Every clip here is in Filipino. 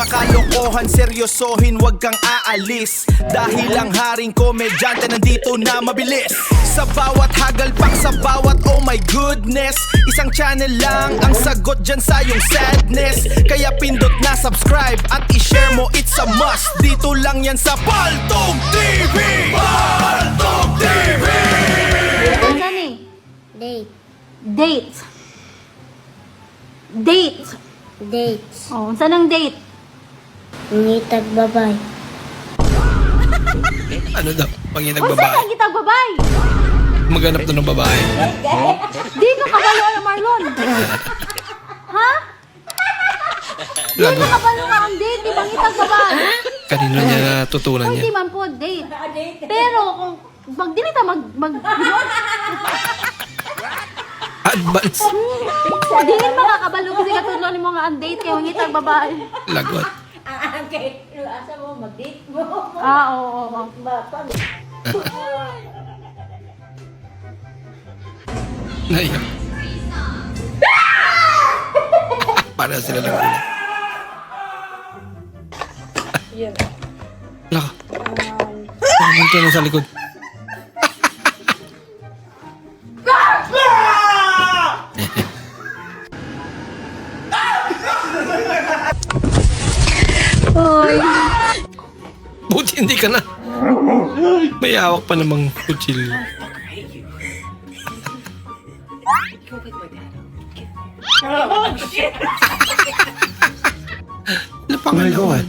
mga kalokohan, seryosohin, wag kang aalis. Dahil ang haring komedyante nandito na mabilis. Sa bawat hagalpak, sa bawat oh my goodness, isang channel lang ang sagot dyan sa iyong sadness. Kaya pindot na subscribe at i-share mo, it's a must. Dito lang yan sa Paltog TV! Paltog TV! Ano ni? Date. Date. Date. Date. Oh, saan ang date? Ngitag babay. Ano daw? Panginag Kung babae. saan kita babae? Maghanap to ng babae. Di ka kabalo, Marlon. Ha? Di Lago. ka kabalo ka ang date, di bang kita babae? Kanino niya natutunan Hindi niya? man po date. Pero kung pag di nita Advance. di rin makakabalo kasi katulad ni mga ang date kaya ngitag babae. Lagot. Okay. Asa mo mag-date mo? Ah, oo. Naiyak. Para sila lang ulit. Laka. Pumunta na sa likod. Buti hindi ka na. May hawak pa namang kutsilyo. Napangalawan.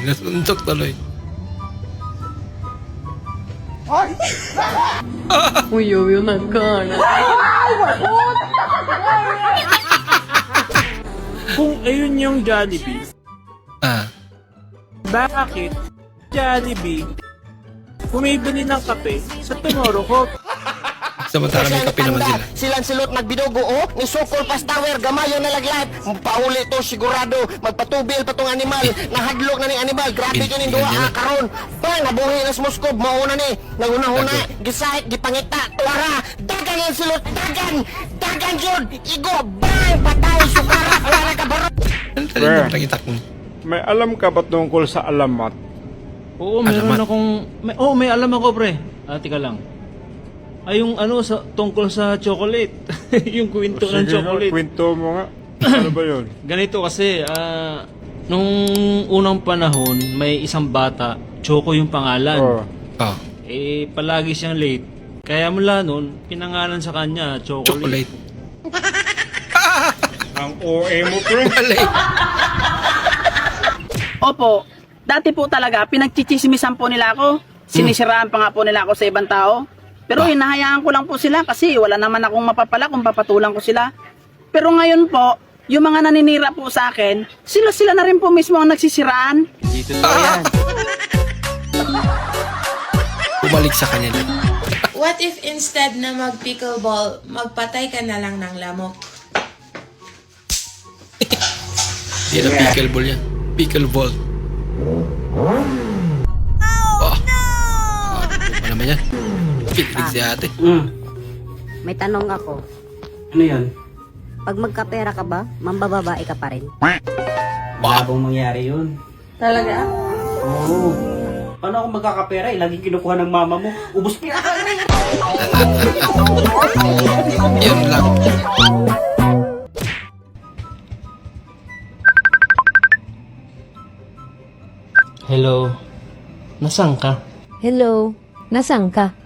Nasuntok tuloy. Uy, nagkana. Kung ayun yung Jollibee, Ah, bakit Jollibee bumibili ng kape sa Tomorrow Coke? samantala may kape naman sila. Silang silot nagbidugo o ni sukol pas tower gamayo na laglayt. Pauli to sigurado magpatubil patong animal nahadlok na ni animal. Grabe kini duha karon. Pa nabuhi na sa Moskob mauna ni naguna-huna gisahit gipangita tuwara dagan ang silot dagan jud igo bang patay sukara wala ka baro. Ano talaga naman nakitak mo? May alam ka ba tungkol sa alamat? Oo, meron Alamat. akong... may alam ako, pre. Tika lang. Ay, yung tungkol sa chocolate. Yung kwento ng Sige nga, chocolate. kwento mo nga. Ano ba yun? Ganito kasi, nung unang panahon, may isang bata, Choco yung pangalan. Oh. Oh, Eh, palagi siyang late. Kaya mula nun, pinangalan sa kanya, chocolate. Ang OA mo, pre. Mali. Opo, dati po talaga pinagchichismisan po nila ako. Sinisiraan pa nga po nila ako sa ibang tao. Pero hinahayaan ko lang po sila kasi wala naman akong mapapala kung papatulang ko sila. Pero ngayon po, yung mga naninira po sa akin, sila na rin po mismo ang nagsisiraan. Dito totoo yan. Bumalik sa kanila. What if instead na mag-pickleball, magpatay ka na lang ng lamok? Hindi na pickleball yan. Pickleball. Oh, no! Ano pa naman yan? Pilig si ate. May tanong ako. Ano yan? Pag magkapera ka ba, mambababae ka pa rin? Malabong mangyari yun. Talaga? Oo. Paano ako magkakapera? Lagi kinukuha ng mama mo. Ubus pa. Yan lang. Hello. Nasaan ka? Hello, nasaan ka?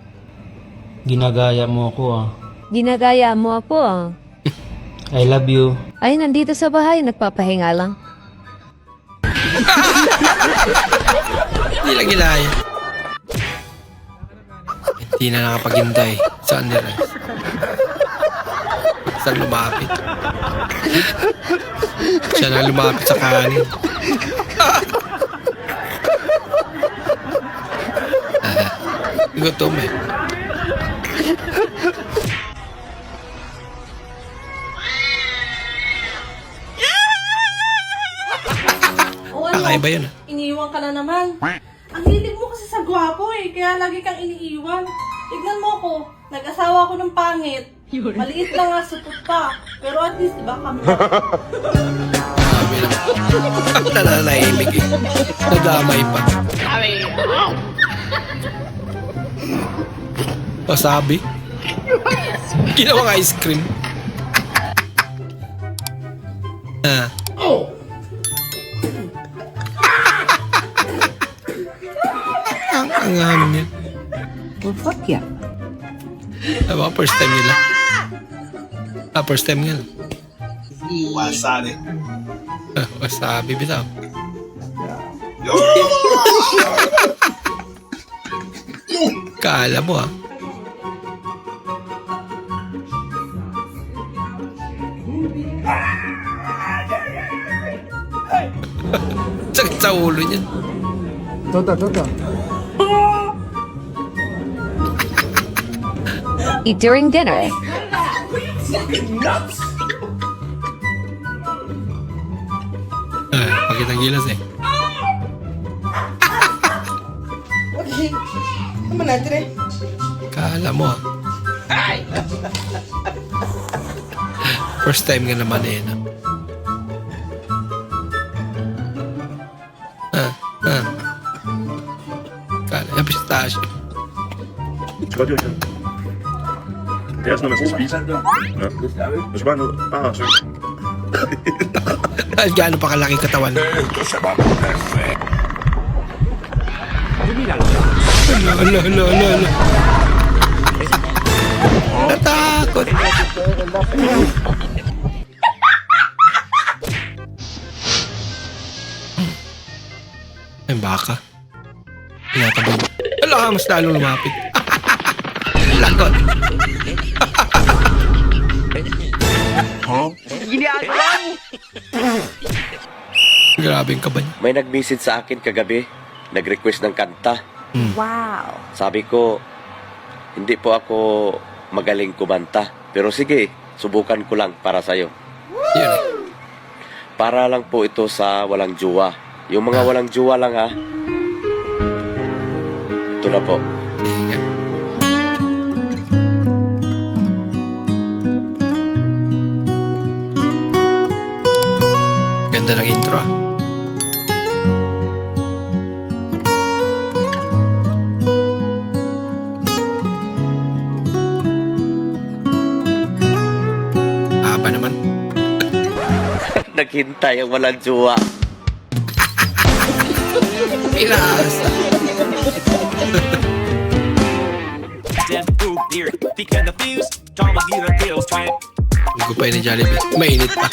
Ginagaya mo ako Ginagaya mo ako ah. I love you. Ay, nandito sa bahay, nagpapahinga lang. Hindi lang ilaya. Hindi na nakapaghintay. Saan nila? Saan lumapit? Siya na lumapit sa kanin. Gutom eh. Kakaiba yun ah. Iniiwan ka na naman. Ang hilig mo kasi sa gwapo eh, kaya lagi kang iniiwan. Tignan mo ko, nag-asawa ako ng pangit. Maliit lang nga supot pa. Pero at least, diba kami Sabi lang. Nananahimik eh. Nadamay pa. Wasabi. Ginawang ice cream. Ah. Ang anghang niya. fuck yeah. Diba, first time nila. First time nila. Wasabi. Wasabi bitaw. Kala mo ah. Sakit sa ulo niya. Eat during dinner. Pakitang gilas eh. Kala mo ah. First time nga naman eh. No? Kala, yung pistasyo. Det er sådan noget, man skal spise. Ja. Hvis bare noget. Ah, sorry. Ay, gaano pa kalaki katawan. Ala. Natakot. Ay, baka. Tinatabi. Ala, mas lalo lumapit. Lagot. Grabeng ka ba niya? May nag-message sa akin kagabi, nag-request ng kanta. Wow. Sabi ko, hindi po ako magaling kumanta. Pero sige, subukan ko lang para sa'yo. Yun eh. Para lang po ito sa walang jowa. Yung mga walang jowa lang ha. Ito na po. Ganda ng intro ah. Haba naman. Naghintay ang walang jowa. Pinasa. Gupay ni Jollibee. Mainit pa.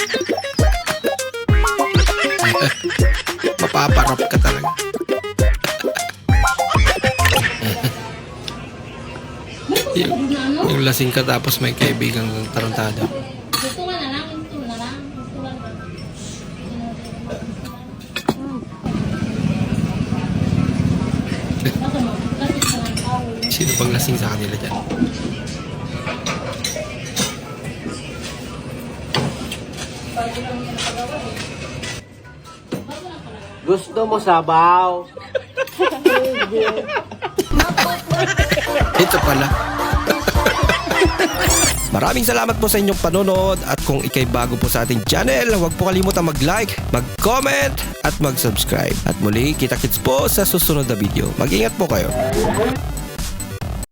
Mapaparap ka talaga. yung lasing ka tapos may kaibigang tarantado. Sino bang lasing sa kanila dyan? Gusto mo sabaw? Ito pala. Maraming salamat po sa inyong panonood at kung ikay bago po sa ating channel, huwag po kalimutang mag-like, mag-comment at mag-subscribe. At muli, kita-kits po sa susunod na video. Mag-ingat po kayo.